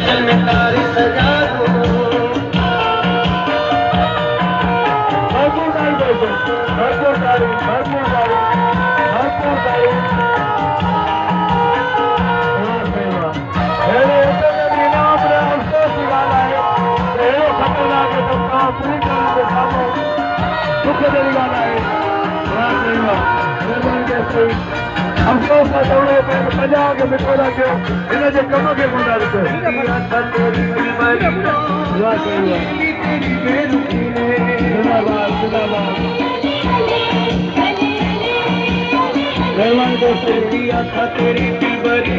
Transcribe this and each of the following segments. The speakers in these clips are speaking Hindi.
जनकारी सजा दो अफसोस का दौड़े पंजा के मिठोड़ा क्यों इन जे कम के गुंडा दिखो मेहमान दोस्तों तेरी बीबरी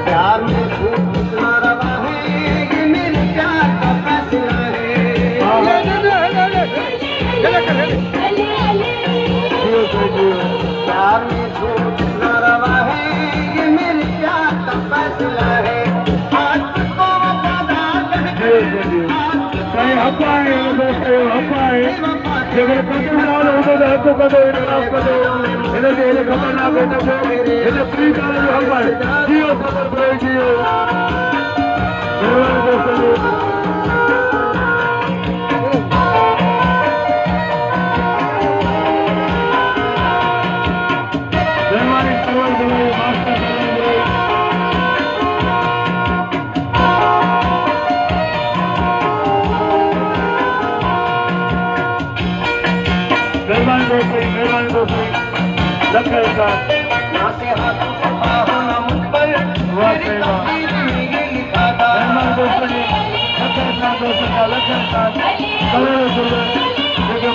प्यार में कितना रवा है ये मेरे प्यार का फैसला है प्यार में कितना रवा है ये मेरे प्यार का फैसला है आज को वादा करके जब कदम डालो तो कदो इनाम कदो इन्हें खतरनाक है तो इन्हें फ्री डालो हम पर जियो सबर ब्रेक जियो